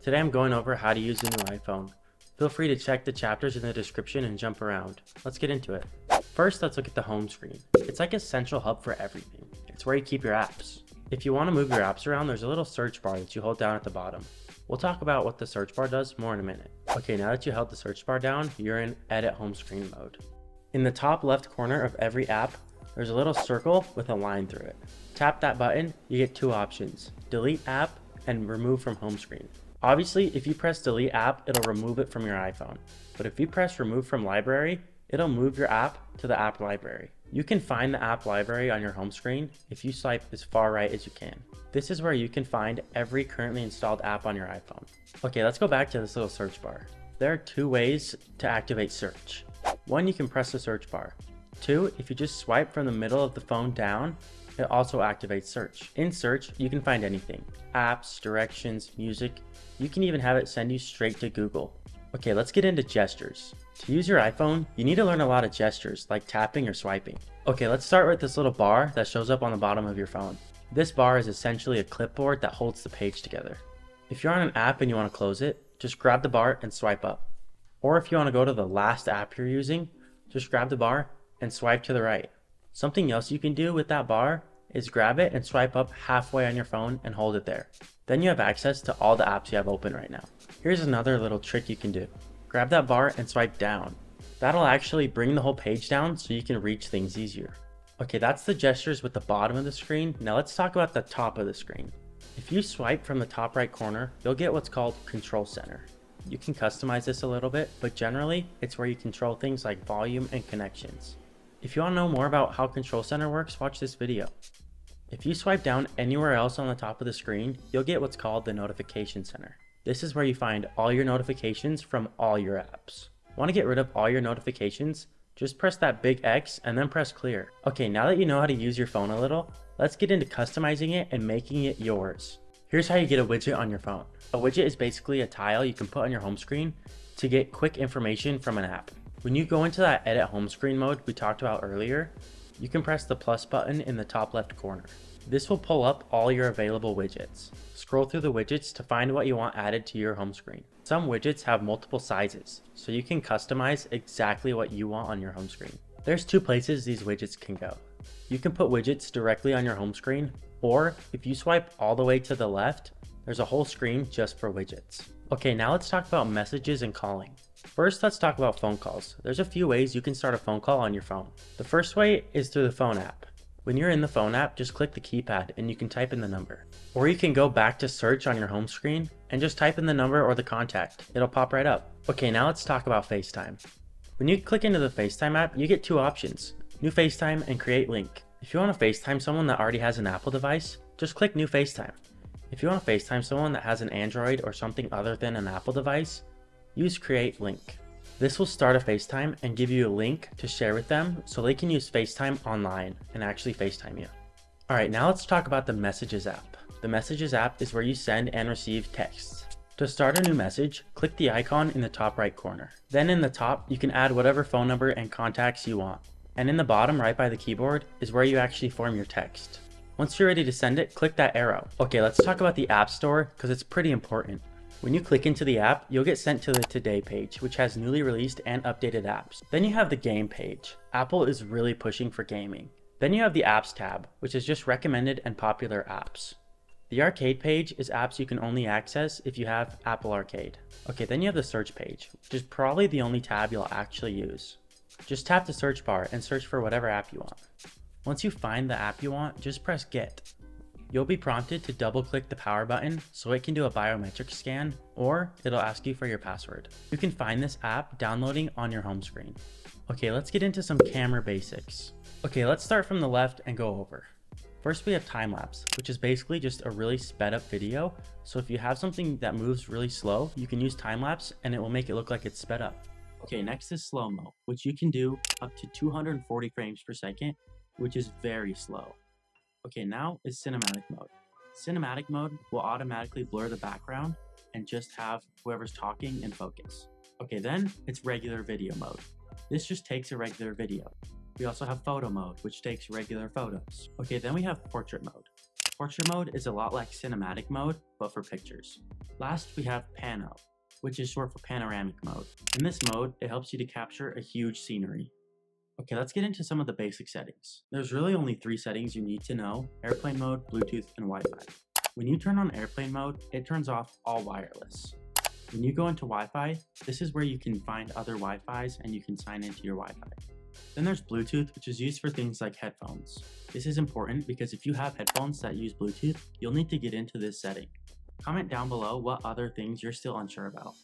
Today I'm going over how to use the new iPhone. Feel free to check the chapters in the description and jump around. Let's get into it. First, let's look at the home screen. It's like a central hub for everything. It's where you keep your apps. If you want to move your apps around, there's a little search bar that you hold down at the bottom. We'll talk about what the search bar does more in a minute. Okay, now that you held the search bar down, you're in edit home screen mode. In the top left corner of every app, there's a little circle with a line through it. Tap that button, you get two options: delete app and remove from home screen. Obviously, if you press delete app, it'll remove it from your iPhone. But if you press remove from library, it'll move your app to the app library. You can find the app library on your home screen if you swipe as far right as you can. This is where you can find every currently installed app on your iPhone. Okay, let's go back to this little search bar. There are two ways to activate search. One, you can press the search bar. Two, if you just swipe from the middle of the phone down, it also activates search. In search, you can find anything: apps, directions, music. You can even have it send you straight to Google. Okay, let's get into gestures. To use your iPhone, you need to learn a lot of gestures like tapping or swiping. Okay, let's start with this little bar that shows up on the bottom of your phone. This bar is essentially a clipboard that holds the page together. If you're on an app and you want to close it, just grab the bar and swipe up. Or if you want to go to the last app you're using, just grab the bar and swipe to the right. Something else you can do with that bar is grab it and swipe up halfway on your phone and hold it there. Then you have access to all the apps you have open right now. Here's another little trick you can do. Grab that bar and swipe down. That'll actually bring the whole page down so you can reach things easier. Okay, that's the gestures with the bottom of the screen. Now let's talk about the top of the screen. If you swipe from the top right corner, you'll get what's called Control Center. You can customize this a little bit, but generally it's where you control things like volume and connections. If you want to know more about how Control Center works, watch this video. If you swipe down anywhere else on the top of the screen, you'll get what's called the Notification Center. This is where you find all your notifications from all your apps. Want to get rid of all your notifications? Just press that big X and then press clear. Okay, now that you know how to use your phone a little, let's get into customizing it and making it yours. Here's how you get a widget on your phone. A widget is basically a tile you can put on your home screen to get quick information from an app. When you go into that edit home screen mode we talked about earlier, you can press the plus button in the top left corner. This will pull up all your available widgets. Scroll through the widgets to find what you want added to your home screen. Some widgets have multiple sizes, so you can customize exactly what you want on your home screen. There's two places these widgets can go. You can put widgets directly on your home screen, or if you swipe all the way to the left, there's a whole screen just for widgets. Okay, now let's talk about messages and calling. First, let's talk about phone calls. There's a few ways you can start a phone call on your phone. The first way is through the phone app. When you're in the phone app, just click the keypad and you can type in the number. Or you can go back to search on your home screen and just type in the number or the contact. It'll pop right up. Okay, now let's talk about FaceTime. When you click into the FaceTime app, you get two options: New FaceTime and Create Link. If you want to FaceTime someone that already has an Apple device, just click New FaceTime. If you want to FaceTime someone that has an Android or something other than an Apple device, use Create Link. This will start a FaceTime and give you a link to share with them so they can use FaceTime online and actually FaceTime you. Alright, now let's talk about the Messages app. The Messages app is where you send and receive texts. To start a new message, click the icon in the top right corner. Then in the top, you can add whatever phone number and contacts you want. And in the bottom right by the keyboard is where you actually form your text. Once you're ready to send it, click that arrow. Okay, let's talk about the App Store because it's pretty important. When you click into the app, you'll get sent to the Today page, which has newly released and updated apps. Then you have the Game page. Apple is really pushing for gaming. Then you have the Apps tab, which is just recommended and popular apps. The Arcade page is apps you can only access if you have Apple Arcade. Okay, then you have the Search page, which is probably the only tab you'll actually use. Just tap the search bar and search for whatever app you want. Once you find the app you want, just press Get. You'll be prompted to double click the power button so it can do a biometric scan, or it'll ask you for your password. You can find this app downloading on your home screen. Okay, let's get into some camera basics. Okay, let's start from the left and go over. First we have time lapse, which is basically just a really sped up video. So if you have something that moves really slow, you can use time lapse and it will make it look like it's sped up. Okay, next is slow-mo, which you can do up to 240 frames per second, which is very slow. Okay, now is cinematic mode. Cinematic mode will automatically blur the background and just have whoever's talking in focus. Okay, then it's regular video mode. This just takes a regular video. We also have photo mode, which takes regular photos. Okay, then we have portrait mode. Portrait mode is a lot like cinematic mode, but for pictures. Last, we have Pano, which is short for panoramic mode. In this mode, it helps you to capture a huge scenery. Okay, let's get into some of the basic settings. There's really only 3 settings you need to know: airplane mode, Bluetooth, and Wi-Fi. When you turn on airplane mode, it turns off all wireless. When you go into Wi-Fi, this is where you can find other Wi-Fis and you can sign into your Wi-Fi. Then there's Bluetooth, which is used for things like headphones. This is important because if you have headphones that use Bluetooth, you'll need to get into this setting. Comment down below what other things you're still unsure about.